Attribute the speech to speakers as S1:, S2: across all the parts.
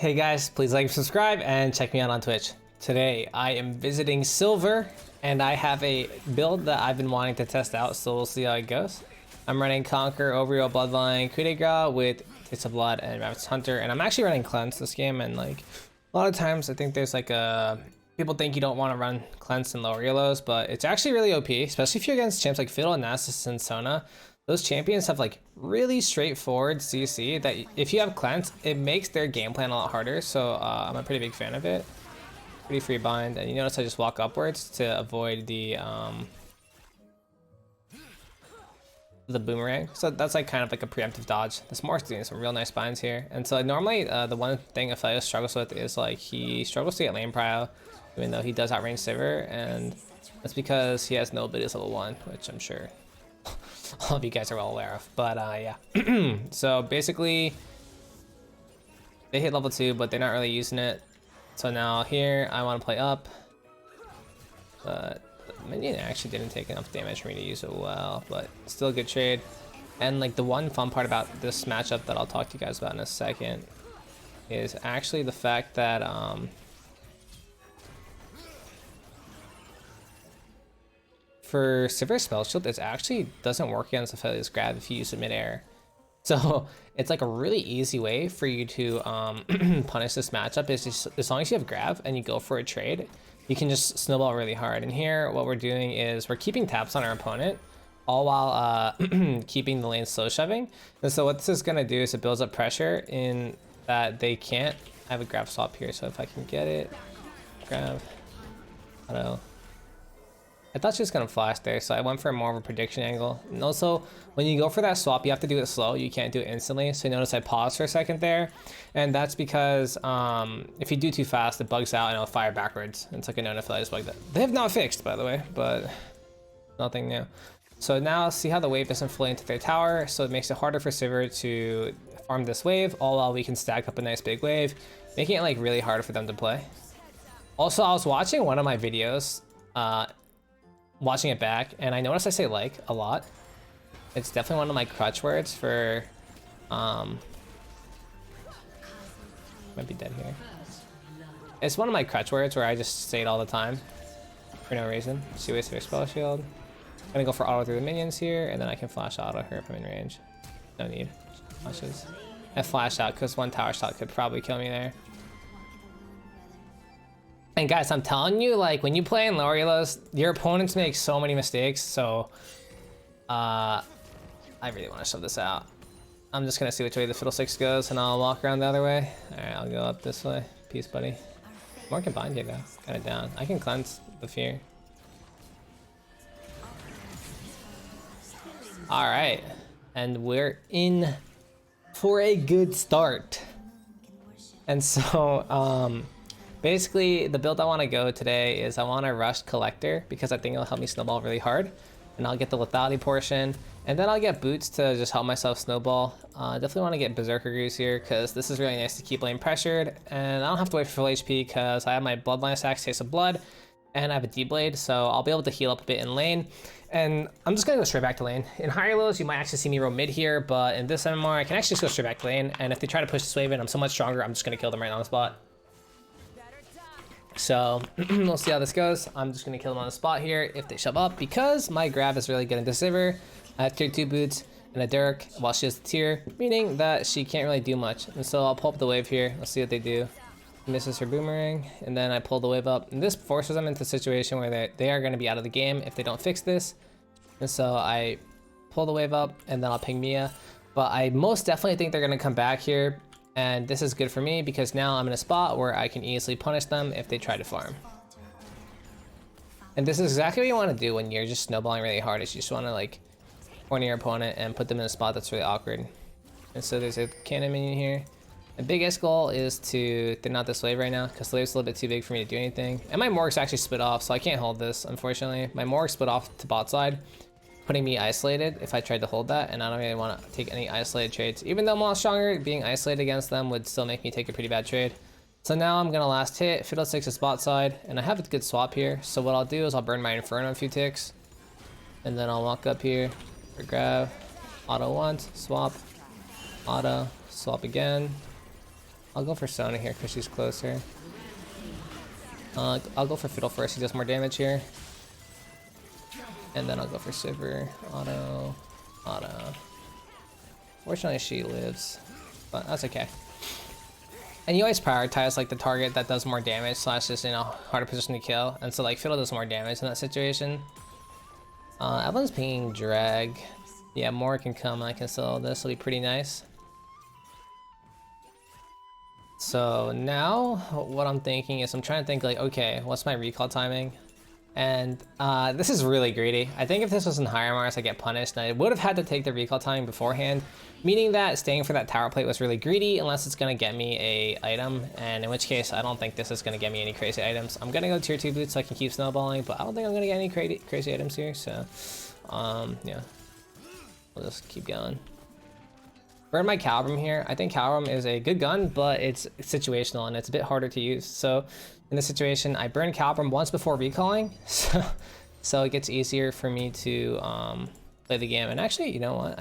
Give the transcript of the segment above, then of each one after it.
S1: Hey guys, please like, subscribe, and check me out on Twitch. Today I am visiting Silver, and I have a build that I've been wanting to test out, so we'll see how it goes. I'm running Conquer, Overreal, Bloodline, Coup de Grace with Taste of Blood and Rabbit's Hunter, and I'm actually running Cleanse this game, and like a lot of times I think there's like people think you don't want to run Cleanse and lower Elos, but it's actually really OP, especially if you're against champs like Fiddle, Nasus, and Sona. Those champions have like really straightforward CC that if you have Cleanse, it makes their game plan a lot harder. So I'm a pretty big fan of it. Pretty free bind, and you notice I just walk upwards to avoid the boomerang. So that's like kind of like a preemptive dodge. This Morph's doing some real nice binds here. And so normally the one thing Aphelios struggles with is like he struggles to get lane prio, even though he does outrange Sivir, and that's because he has no abilities level 1, which I'm sure all of you guys are well aware of. But yeah. So basically they hit level 2, but they're not really using it. So now here I want to play up, but the minion actually didn't take enough damage for me to use it well, but still a good trade. And like the one fun part about this matchup that I'll talk to you guys about in a second is actually the fact that for Sivir Spell Shield, it actually doesn't work against Aphelios grab if you use it midair. So it's like a really easy way for you to punish this matchup is just, as long as you have grab and you go for a trade, you can just snowball really hard. And here what we're doing is we're keeping taps on our opponent, all while keeping the lane slow shoving. And so what this is going to do is it builds up pressure in that they can't. I have a grab swap here, so if I can get it, grab, auto. I thought she was gonna flash there, so I went for more of a prediction angle. And also, when you go for that swap, you have to do it slow. You can't do it instantly. So you notice I paused for a second there, and that's because if you do too fast, it bugs out and it'll fire backwards. It's like a known Aphelios bug that they have not fixed, by the way, but nothing new. So now see how the wave doesn't flow into their tower, so it makes it harder for Sivir to farm this wave, all while we can stack up a nice big wave, making it like really hard for them to play. Also, I was watching one of my videos, watching it back, and I noticed I say like a lot. It's definitely one of my crutch words for might be dead here. It's one of my crutch words where I just say it all the time for no reason. She wastes her spell shield. I'm gonna go for auto through the minions here, and then I can flash auto her if I'm in range. No need. Flashes. I flash out because one tower shot could probably kill me there. And guys, I'm telling you, like when you play in lower elos, your opponents make so many mistakes. So I really want to shove this out. I'm just gonna see which way the Fiddlesticks goes, and I'll walk around the other way. All right, I'll go up this way. Peace, buddy. More can bind you though. Kind of down. I can cleanse the fear. All right, and we're in for a good start. And so basically, the build I want to go today is I want to rush Collector because I think it'll help me snowball really hard. And I'll get the lethality portion. And then I'll get boots to just help myself snowball. Definitely want to get Berserker Goose here because this is really nice to keep lane pressured. And I don't have to wait for full HP because I have my Bloodline stacks, Taste of Blood, and I have a D-Blade. So I'll be able to heal up a bit in lane. And I'm just going to go straight back to lane. In higher lows, you might actually see me roam mid here. But in this MMR, I can actually just go straight back to lane. And if they try to push this wave in, I'm so much stronger, I'm just going to kill them right on the spot. So we'll see how this goes. I'm just gonna kill them on the spot here if they shove up because my grab is really good into Sivir. I have tier 2 boots and a Dirk while she has the tier, meaning that she can't really do much. And so I'll pull up the wave here. Let's see what they do. Misses her boomerang, and then I pull the wave up. And this forces them into a situation where they are gonna be out of the game if they don't fix this. And so I pull the wave up, and then I'll ping Mia. But I most definitely think they're gonna come back here. And this is good for me because now I'm in a spot where I can easily punish them if they try to farm. And this is exactly what you want to do when you're just snowballing really hard, is you just want to like corner your opponent and put them in a spot that's really awkward. And so there's a cannon minion here. The biggest goal is to thin out this wave right now because the wave's a little bit too big for me to do anything. And my Morg's actually split off, so I can't hold this, unfortunately. My Morg split off to bot side, putting me isolated if I tried to hold that, and I don't really want to take any isolated trades. Even though I'm a lot stronger, being isolated against them would still make me take a pretty bad trade. So now I'm gonna last hit, Fiddlesticks is bot side, and I have a good swap here. So what I'll do is I'll burn my Inferno a few ticks, and then I'll walk up here for grab, auto once, swap, auto, swap again, I'll go for Sona here because she's closer. I'll go for Fiddle first, he does more damage here. And then I'll go for Sivir, auto. Fortunately she lives, but that's okay. And you always prioritize like the target that does more damage slash is in a harder position to kill. And so like Fiddle does more damage in that situation. Evelyn's being drag. Yeah, more can come and I can sell this, it'll be pretty nice. So now what I'm thinking is I'm trying to think like, okay, what's my recall timing? And this is really greedy. I think if this was in higher Mars, I get punished, and I would have had to take the recall timing beforehand, meaning that staying for that tower plate was really greedy unless it's gonna get me a item, and in which case I don't think this is gonna get me any crazy items. I'm gonna go tier 2 boots so I can keep snowballing, but I don't think I'm gonna get any crazy items here, so yeah. We'll just keep going. Burn my Calvum here. I think Calvum is a good gun, but it's situational and it's a bit harder to use. So in this situation, I burn Calvum once before recalling, so it gets easier for me to play the game. And actually, you know what?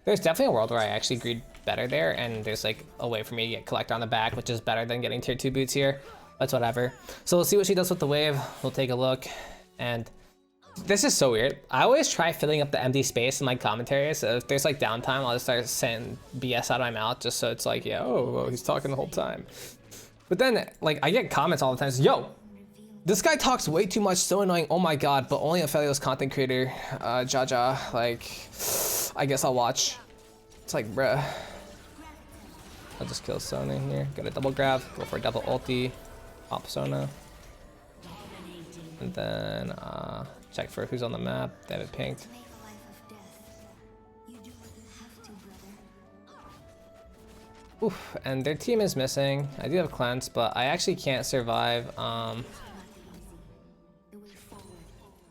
S1: There's definitely a world where I actually greed better there, and there's like a way for me to get collect on the back, which is better than getting tier 2 boots here. That's whatever. So we'll see what she does with the wave. We'll take a look, and this is so weird. I always try filling up the empty space in my commentaries. So if there's like downtime, I'll just start saying BS out of my mouth just so it's like, yeah, oh, he's talking the whole time. But then like I get comments all the time, yo, this guy talks way too much, so annoying, oh my god, but only Aphelios content creator, Jaja, like, I guess I'll watch. It's like, bruh. I'll just kill Sona here, get a double grab, go for a double ulti, pop Sona. And then check for who's on the map. They have it pinged. Oof, and their team is missing. I do have cleanse, but I actually can't survive. I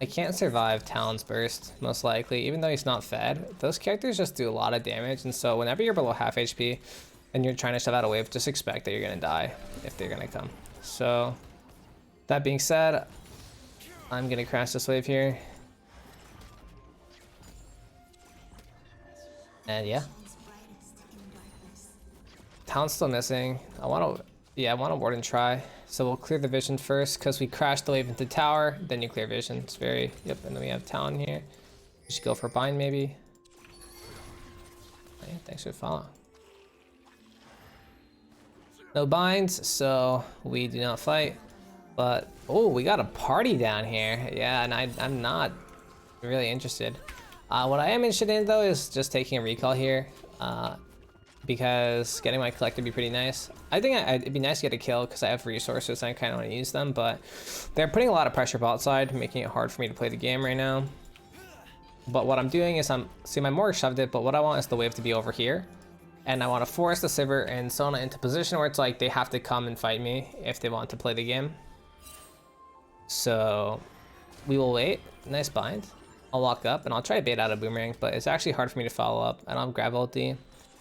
S1: can't survive Talon's burst, most likely, even though he's not fed. Those characters just do a lot of damage, and so whenever you're below half HP and you're trying to shove out a wave, just expect that you're gonna die if they're gonna come. So that being said, I'm gonna crash this wave here. And yeah. Talon's still missing. I want to ward and try. So we'll clear the vision first because we crashed the wave into tower, then you clear vision. It's very, yep, and then we have Talon here. We should go for bind maybe. Hey, thanks for following. No binds, so we do not fight. But, oh, we got a party down here. Yeah, and I'm not really interested. What I am interested in, though, is just taking a recall here. Because getting my collector would be pretty nice. I think it'd be nice to get a kill because I have resources and I kind of want to use them. But they're putting a lot of pressure bot side, making it hard for me to play the game right now. But what I'm doing is my Morgue shoved it, but what I want is the wave to be over here. And I want to force the Sivir and Sona into position where it's like they have to come and fight me if they want to play the game. So we will wait. Nice bind. I'll walk up and I'll try to bait out a boomerang, but it's actually hard for me to follow up. I don't have grab ulti.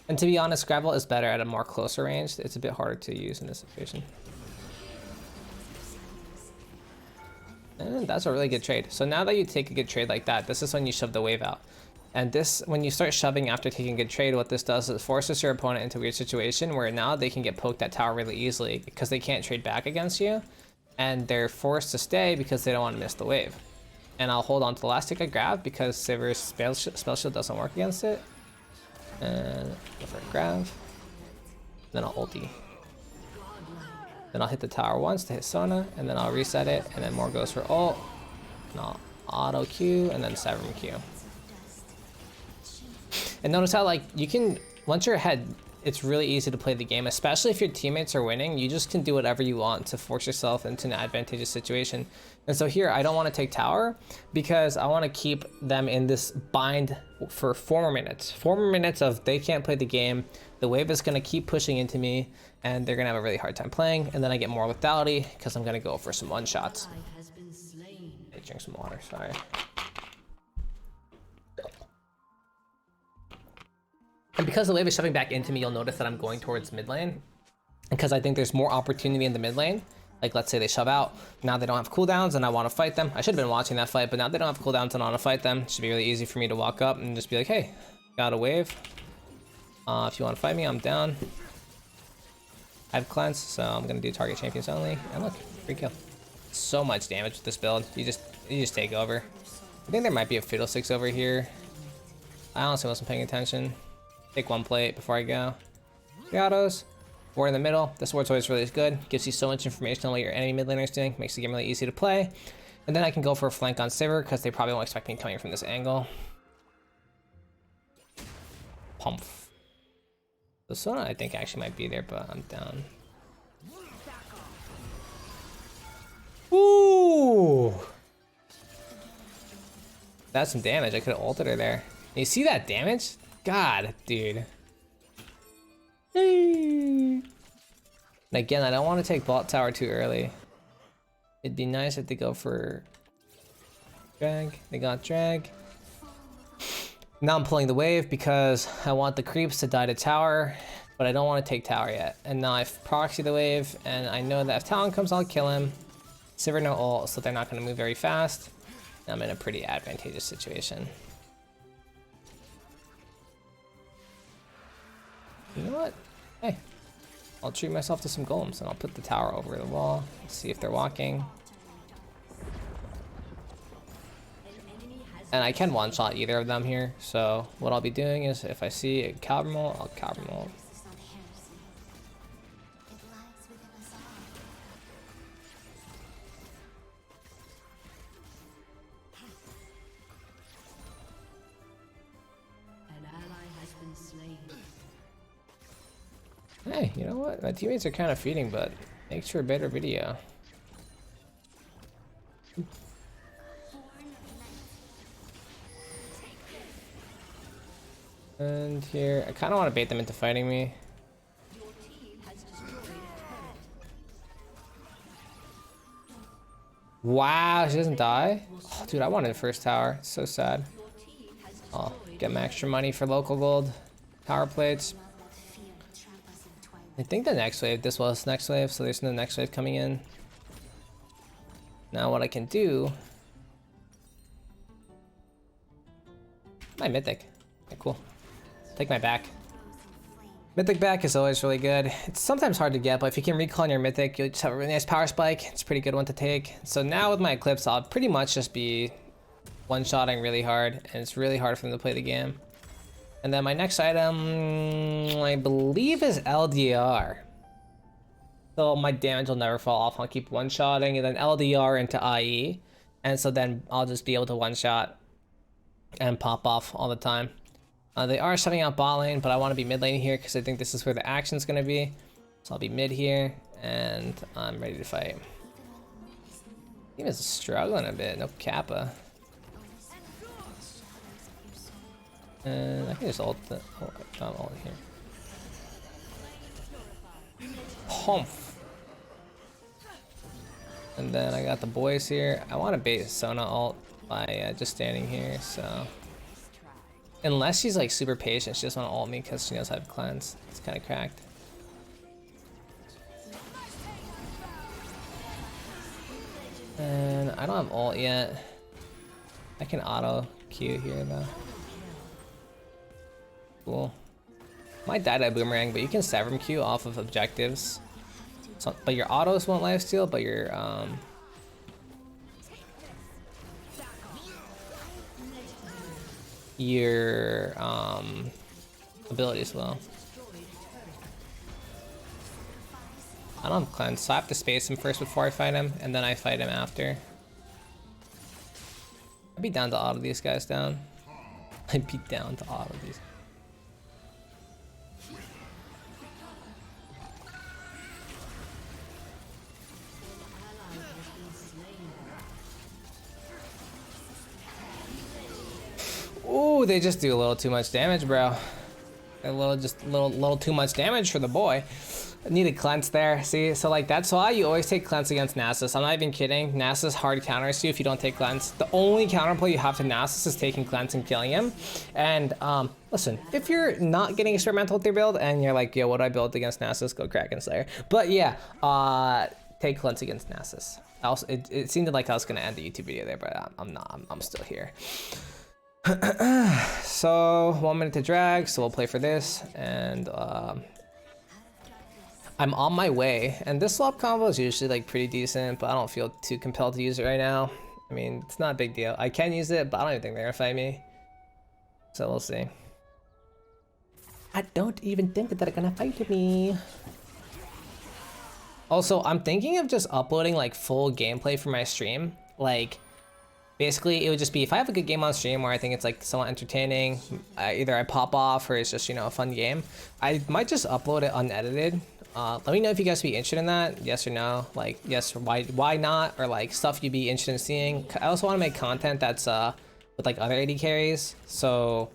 S1: And to be honest, grab ult is better at a more closer range. It's a bit harder to use in this situation. And that's a really good trade. So now that you take a good trade like that, this is when you shove the wave out. And this, when you start shoving after taking a good trade, what this does is it forces your opponent into a weird situation where now they can get poked at tower really easily because they can't trade back against you. And they're forced to stay because they don't want to miss the wave. And I'll hold on to the last tick I grab because Sivir's spell shield doesn't work against it. And go for a grab. Then I'll ulti. Then I'll hit the tower once to hit Sona, and then I'll reset it, and then more goes for ult. And I'll auto Q, and then Severum Q. And notice how like you can, once you're ahead, it's really easy to play the game, especially if your teammates are winning. You just can do whatever you want to force yourself into an advantageous situation. And so here, I don't want to take tower because I want to keep them in this bind for 4 more minutes. 4 more minutes of they can't play the game. The wave is going to keep pushing into me and they're going to have a really hard time playing. And then I get more lethality because I'm going to go for some one-shots. Hey, drink some water, sorry. And because the wave is shoving back into me, you'll notice that I'm going towards mid lane. Because I think there's more opportunity in the mid lane. Like, let's say they shove out. Now they don't have cooldowns and I want to fight them. I should have been watching that fight, but now they don't have cooldowns and I want to fight them. It should be really easy for me to walk up and just be like, hey, got a wave. If you want to fight me, I'm down. I have cleanse, so I'm gonna do target champions only. And look, free kill. So much damage with this build. You just take over. I think there might be a Fiddlesticks over here. I honestly wasn't paying attention. Take one plate before I go. The autos. War in the middle. This ward's always really good. Gives you so much information on what your enemy mid laner is doing. Makes the game really easy to play. And then I can go for a flank on Sivir because they probably won't expect me coming from this angle. Pump. The Sona I think actually might be there, but I'm down. Ooh! That's some damage. I could have ulted her there. You see that damage? God, dude. And again, I don't want to take bot tower too early. It'd be nice if they go for drag. They got drag. Now I'm pulling the wave because I want the creeps to die to tower, but I don't want to take tower yet. And now I've proxied the wave, and I know that if Talon comes, I'll kill him. Sivir no ult, so they're not going to move very fast. I'm in a pretty advantageous situation. You know what? Hey, I'll treat myself to some golems and I'll put the tower over the wall. See if they're walking. And I can one-shot either of them here. So what I'll be doing is if I see a Calvermol, I'll Calvermol. Hey, you know what? My teammates are kind of feeding, but makes for a better video. And here, I kind of want to bait them into fighting me. Wow, she doesn't die? Oh, dude, I wanted the first tower. It's so sad. I'll get my extra money for local gold. Power plates. I think the next wave, this was next wave, so there's no next wave coming in. Now what I can do... My mythic. Okay, cool. Take my back. Mythic back is always really good. It's sometimes hard to get, but if you can recall on your mythic, you'll just have a really nice power spike. It's a pretty good one to take. So now with my Eclipse, I'll pretty much just be one-shotting really hard, and it's really hard for them to play the game. And then my next item, I believe, is LDR. So my damage will never fall off. I'll keep one-shotting, and then LDR into IE. And so then I'll just be able to one-shot and pop off all the time. They are shutting out bot lane, but I want to be mid lane here because I think this is where the action's going to be. So I'll be mid here, and I'm ready to fight. Team is struggling a bit. No Kappa. And I can just ult the ult here. Humph. And then I got the boys here. I want to bait Sona ult by just standing here, so. Unless she's like super patient, she doesn't want to ult me because she knows I have cleanse. It's kind of cracked. And I don't have ult yet. I can auto Q here though. Cool. Might die to a boomerang, but you can Severum Q off of objectives. So, but your autos won't lifesteal, but your abilities will. I don't have cleanse, so I have to space him first before I fight him, and then I fight him after. I'd be down to auto these guys down. I'd be down to auto these. Ooh, they just do a little too much damage, bro. A little too much damage for the boy. I needed cleanse there. See, so like that's why you always take cleanse against Nasus. I'm not even kidding. Nasus hard counters you if you don't take cleanse. The only counterplay you have to Nasus is taking cleanse and killing him. And listen, if you're not getting experimental with your build and you're like, yo, what do I build against Nasus? Go Kraken Slayer. But yeah, take cleanse against Nasus. Also, it seemed like I was gonna end the YouTube video there, but I'm not. I'm still here. So 1 minute to drag, so we'll play for this, and I I'm on my way, and this swap combo is usually like pretty decent, but I don't feel too compelled to use it right now. I mean, it's not a big deal. I can use it, but I don't even think they're gonna fight me. So we'll see. I don't even think that they're gonna fight me. Also, I'm thinking of just uploading like full gameplay for my stream. Like, basically, it would just be if I have a good game on stream where I think it's like somewhat entertaining, either I pop off or it's just, you know, a fun game, I might just upload it unedited. Let me know if you guys would be interested in that. Yes or no. Like, yes, or why not? Or like stuff you'd be interested in seeing. I also want to make content that's with like other AD carries. So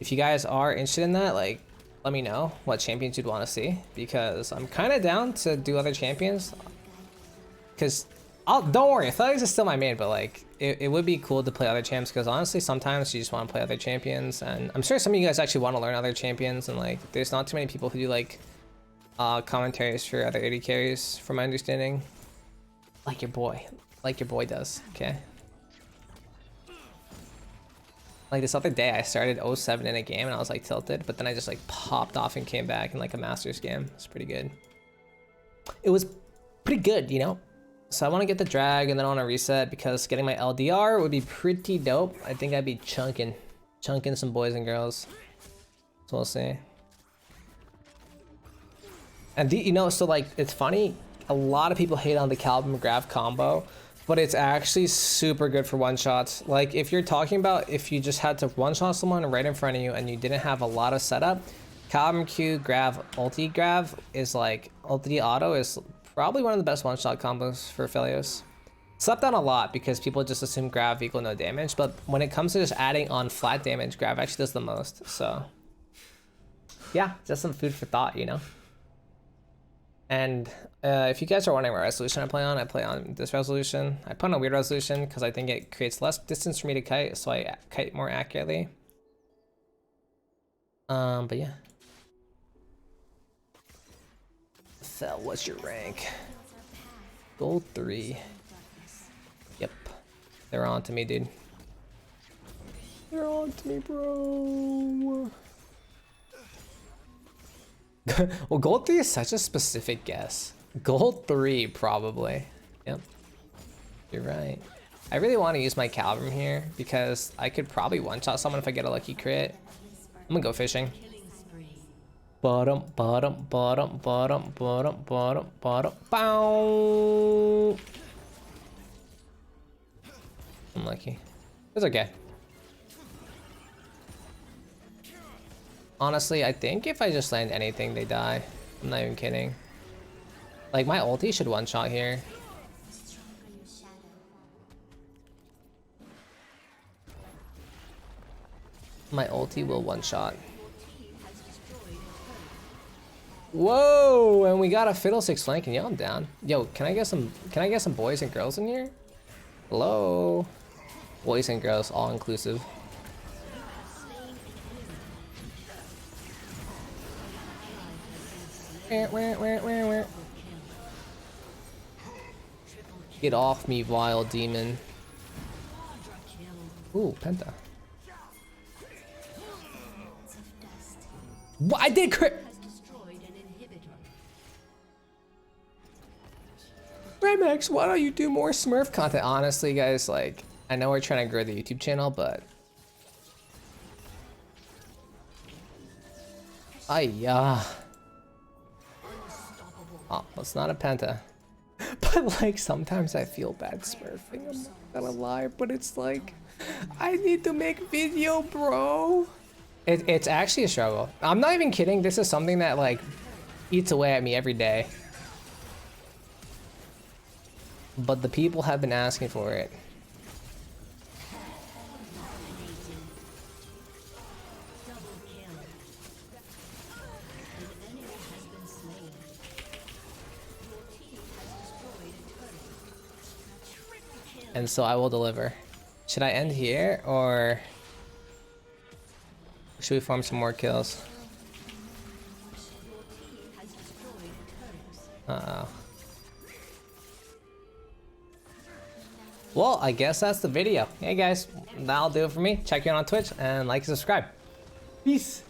S1: if you guys are interested in that, like, let me know what champions you'd want to see, because I'm kind of down to do other champions. Because don't worry, Aphelios is still my main, but like it would be cool to play other champs, because honestly sometimes you just want to play other champions, and I'm sure some of you guys actually want to learn other champions, and like there's not too many people who do like commentaries for other AD carries from my understanding. Like your boy does, okay? Like this other day I started 07 in a game and I was like tilted, but then I just like popped off and came back in like a Masters game. It's pretty good. It was pretty good, you know? So I want to get the drag and then I want to reset, because getting my LDR would be pretty dope. I think I'd be chunking some boys and girls. So we'll see. And you know, so like it's funny, a lot of people hate on the Calvin McGrath combo, but it's actually super good for one shots. Like if you're talking about if you just had to one shot someone right in front of you and you didn't have a lot of setup, Calvin Q Grav ulti Grav is like ulti auto is probably one of the best one shot combos for Aphelios. Slept on a lot because people just assume Grav equal no damage, but when it comes to just adding on flat damage, Grav actually does the most. So yeah, just some food for thought, you know? And if you guys are wondering what resolution I play on this resolution. I put on a weird resolution because I think it creates less distance for me to kite, so I kite more accurately. But yeah. So what's your rank? Gold 3. Yep. They're on to me, dude. They're on to me, bro. Well, gold 3 is such a specific guess. Gold 3, probably. Yep. You're right. I really want to use my Calvin here because I could probably one-shot someone if I get a lucky crit. I'm gonna go fishing. Bottom, bow. Unlucky. It's okay. Honestly, I think if I just land anything, they die. I'm not even kidding. Like, my ulti should one-shot here. My ulti will one-shot. Whoa! And we got a Fiddlesticks flanking. Yo, I'm down. Yo, can I get some boys and girls in here? Hello? Boys and girls, all inclusive. Get off me, vile demon. Ooh, Penta. What? I did crit! Remmacs, why don't you do more Smurf content? Honestly, guys, like, I know we're trying to grow the YouTube channel, but... Ayah. Oh, it's not a Penta. But like sometimes I feel bad smurfing, I'm not gonna lie, but it's like I need to make video, bro. It's actually a struggle. I'm not even kidding. This is something that like eats away at me every day. But the people have been asking for it. And so I will deliver. Should I end here or should we farm some more kills? Uh-oh. Well, I guess that's the video. Hey guys, that'll do it for me. Check you out on Twitch and like and subscribe. Peace.